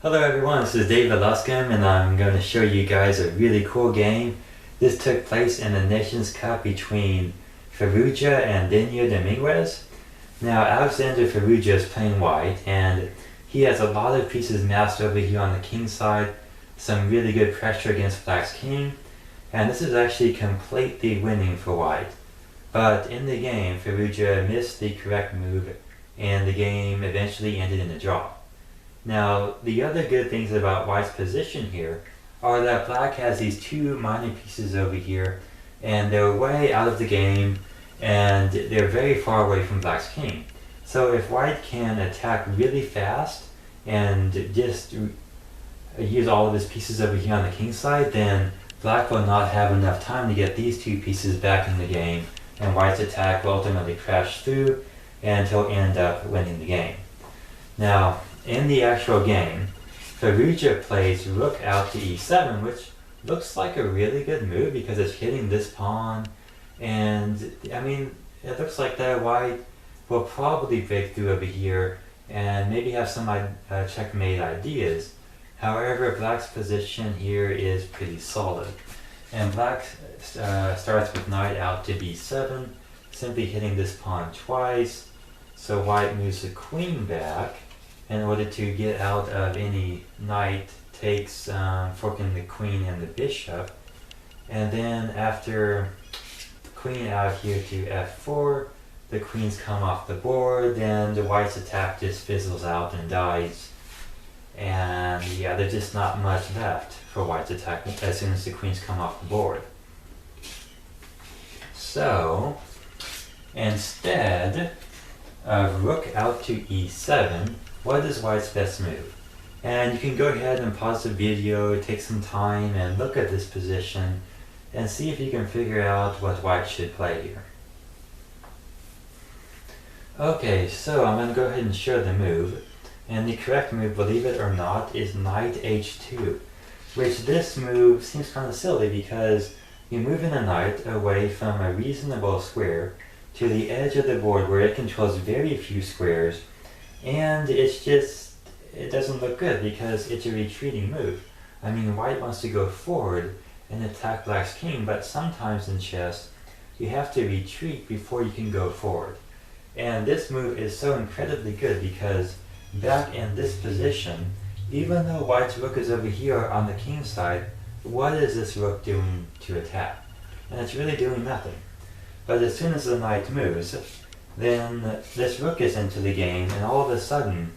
Hello everyone, this is David Luscombe and I'm going to show you guys a really cool game. This took place in the Nations Cup between Firouzja and Leinier Domínguez. Now Alireza Firouzja is playing white and he has a lot of pieces massed over here on the king side, some really good pressure against black's king, and this is actually completely winning for white. But in the game, Firouzja missed the correct move and the game eventually ended in a draw. Now, the other good things about white's position here are that black has these two minor pieces over here, and they're way out of the game, and they're very far away from black's king. So if white can attack really fast and just use all of his pieces over here on the king side, then black will not have enough time to get these two pieces back in the game, and white's attack will ultimately crash through, and he'll end up winning the game. Now, in the actual game, Firouzja plays rook out to e7, which looks like a really good move because it's hitting this pawn, and I mean, it looks like that white will probably break through over here and maybe have some checkmate ideas. However, black's position here is pretty solid, and black starts with knight out to b7, simply hitting this pawn twice, so white moves the queen back in order to get out of any knight takes, forking the queen and the bishop. And then after the queen out here to f4, the queens come off the board, then the white's attack just fizzles out and dies. And yeah, there's just not much left for white's attack as soon as the queens come off the board. So, instead of rook out to e7, what is white's best move? And you can go ahead and pause the video, take some time and look at this position and see if you can figure out what white should play here. Okay, so I'm going to go ahead and show the move, and the correct move, believe it or not, is knight h2, which this move seems kind of silly because you're moving a knight away from a reasonable square to the edge of the board where it controls very few squares, and it doesn't look good because it's a retreating move. I mean, white wants to go forward and attack black's king, but sometimes in chess you have to retreat before you can go forward. And this move is so incredibly good because back in this position, even though white's rook is over here on the king side, what is this rook doing to attack? And it's really doing nothing. But as soon as the knight moves, then this rook is into the game, and all of a sudden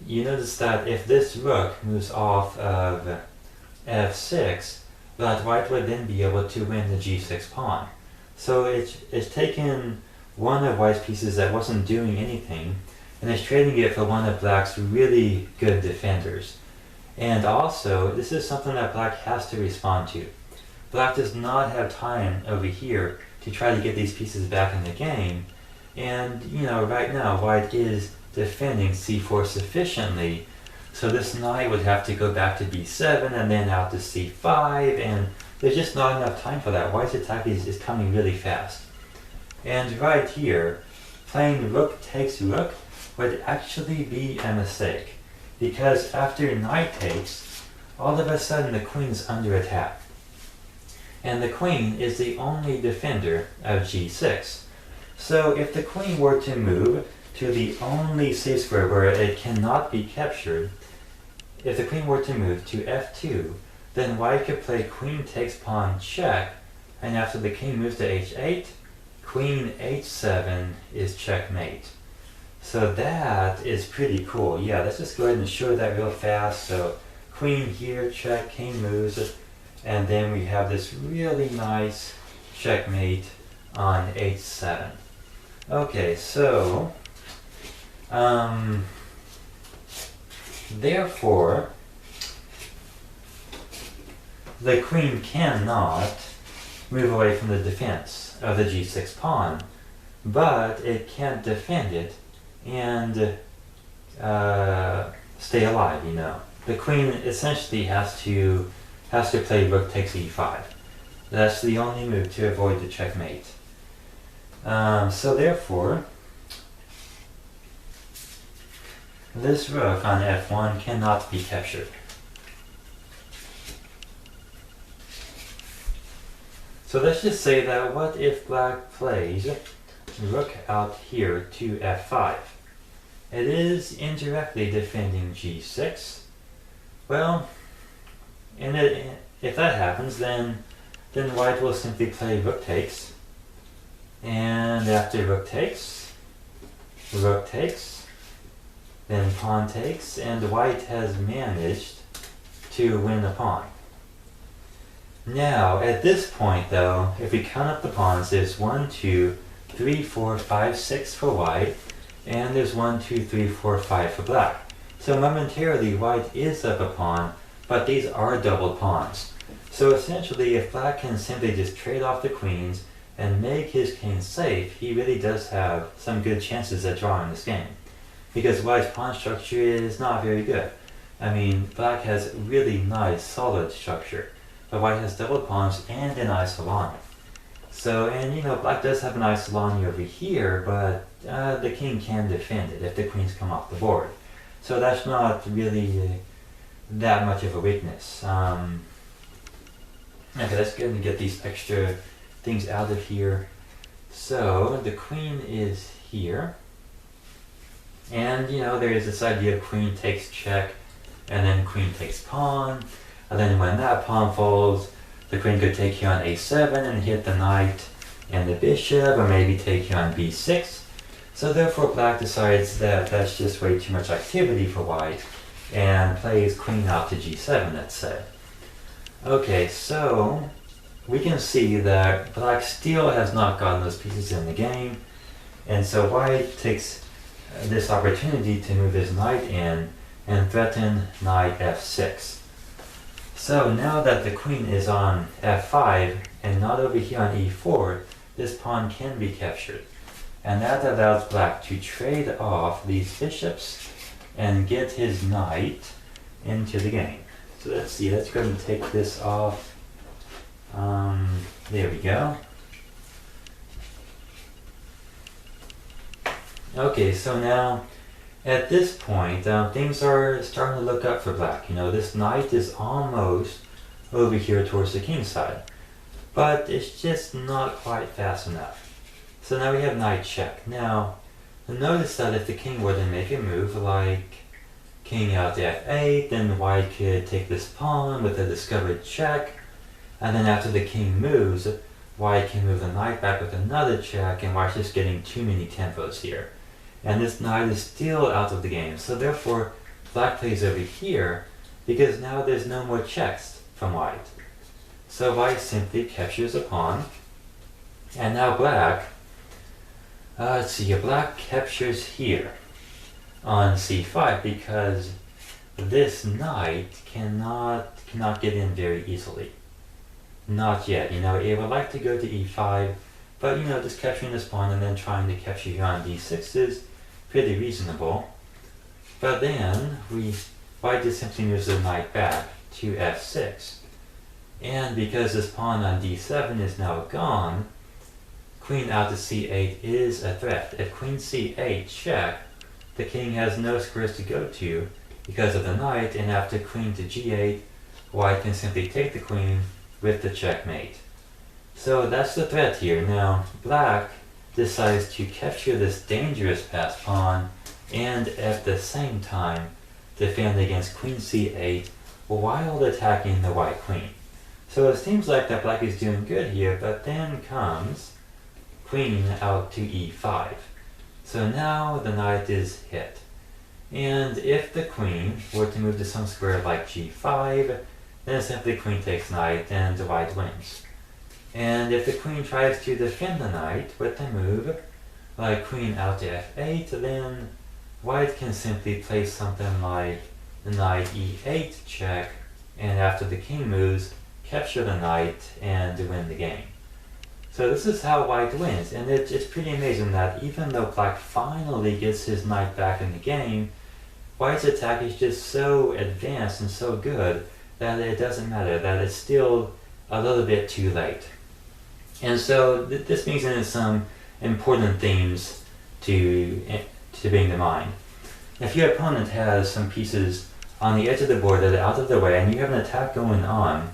you notice that if this rook moves off of f6, that white would then be able to win the g6 pawn. So it's taken one of white's pieces that wasn't doing anything, and it's trading it for one of black's really good defenders. And also, this is something that black has to respond to. Black does not have time over here to try to get these pieces back in the game. And, you know, right now, white is defending c4 sufficiently, so this knight would have to go back to b7 and then out to c5, and there's just not enough time for that. White's attack is coming really fast. And right here, playing rook takes rook would actually be a mistake, because after knight takes, all of a sudden the queen's under attack. And the queen is the only defender of g6. So if the queen were to move to the only safe square where it cannot be captured, if the queen were to move to f2, then white could play queen takes pawn check, and after the king moves to h8, queen h7 is checkmate. So that is pretty cool. Yeah, let's just go ahead and show that real fast. So queen here, check, king moves, and then we have this really nice checkmate on h7. Okay, so therefore the queen cannot move away from the defense of the g6 pawn, but it can't defend it and stay alive, you know. The queen essentially has to play rook takes e5. That's the only move to avoid the checkmate. So therefore, this rook on f1 cannot be captured. So let's just say that what if black plays rook out here to f5? It is indirectly defending g6. Well, if that happens, then white will simply play rook takes. And after rook takes, then pawn takes, and white has managed to win the pawn. Now, at this point though, if we count up the pawns, there's 1, 2, 3, 4, 5, 6 for white, and there's 1, 2, 3, 4, 5 for black. So momentarily white is up a pawn, but these are doubled pawns. So essentially, if black can simply just trade off the queens and make his king safe, he really does have some good chances at drawing this game. Because white's pawn structure is not very good. I mean, black has really nice, solid structure, but white has doubled pawns and an isolani. So, and you know, black does have an isolani over here, but the king can defend it if the queens come off the board. So that's not really that much of a weakness. Okay, let's go and get these extra things out of here. So the queen is here. And you know, there is this idea of queen takes check, and then queen takes pawn. And then when that pawn falls, the queen could take you on a7 and hit the knight and the bishop, or maybe take you on b6. So therefore black decides that that's just way too much activity for white, and plays queen out to g7, let's say. Okay, so we can see that black still has not gotten those pieces in the game, and so white takes this opportunity to move his knight in and threaten knight f6. So now that the queen is on f5 and not over here on e4, this pawn can be captured. And that allows black to trade off these bishops and get his knight into the game. So let's see, let's go and take this off. There we go. Okay, so now at this point, things are starting to look up for black. You know, this knight is almost over here towards the king side, but it's just not quite fast enough. So now we have knight check. Now, notice that if the king were to make a move like king out to f8, then white could take this pawn with a discovered check, and then after the king moves, white can move the knight back with another check, and white's just getting too many tempos here. And this knight is still out of the game, so therefore black plays over here, because now there's no more checks from white. So white simply captures a pawn, and now black, let's see, black captures here on c5 because this knight cannot get in very easily. Not yet, you know, it would like to go to e5, but you know, just capturing this pawn and then trying to capture here on d6 is pretty reasonable. But then white just simply moves the knight back to f6. And because this pawn on d7 is now gone, queen out to c8 is a threat. If queen c8 check, the king has no squares to go to because of the knight, and after queen to g8, white can simply take the queen with the checkmate. So that's the threat here. Now, black decides to capture this dangerous passed pawn and at the same time defend against queen c8 while attacking the white queen. So it seems like that black is doing good here, but then comes queen out to e5. So now the knight is hit. And if the queen were to move to some square like g5, then simply queen takes knight and the white wins. And if the queen tries to defend the knight with a move like queen out to f8, then white can simply play something like the knight e8 check, and after the king moves, capture the knight and win the game. So this is how white wins, and it's pretty amazing that even though black finally gets his knight back in the game, white's attack is just so advanced and so good that it doesn't matter, that it's still a little bit too late. And so this brings in some important themes to bring to mind. if your opponent has some pieces on the edge of the board that are out of the way and you have an attack going on,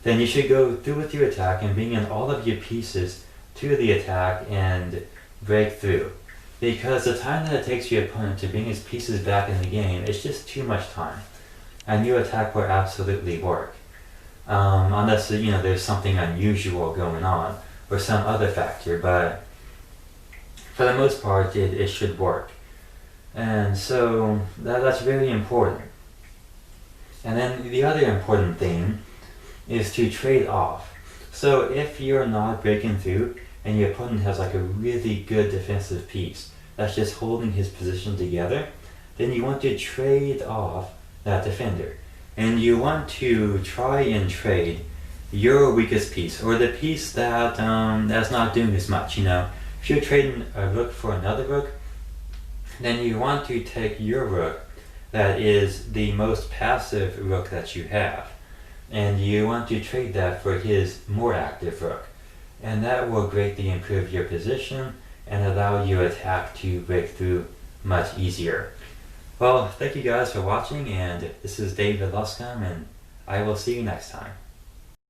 then you should go through with your attack and bring in all of your pieces to the attack and break through. Because the time that it takes your opponent to bring his pieces back in the game is just too much time. And your attack will absolutely work. Unless there's something unusual going on or some other factor, but for the most part it should work. And so that's very important. And then the other important thing is to trade off. So if you're not breaking through and your opponent has like a really good defensive piece that's just holding his position together, then you want to trade off that defender. And you want to try and trade your weakest piece, or the piece that's not doing as much. If you're trading a rook for another rook, then you want to take your rook that is the most passive rook that you have, and you want to trade that for his more active rook. And that will greatly improve your position and allow your attack to break through much easier. Well, thank you guys for watching, and this is David Luscombe, and I will see you next time.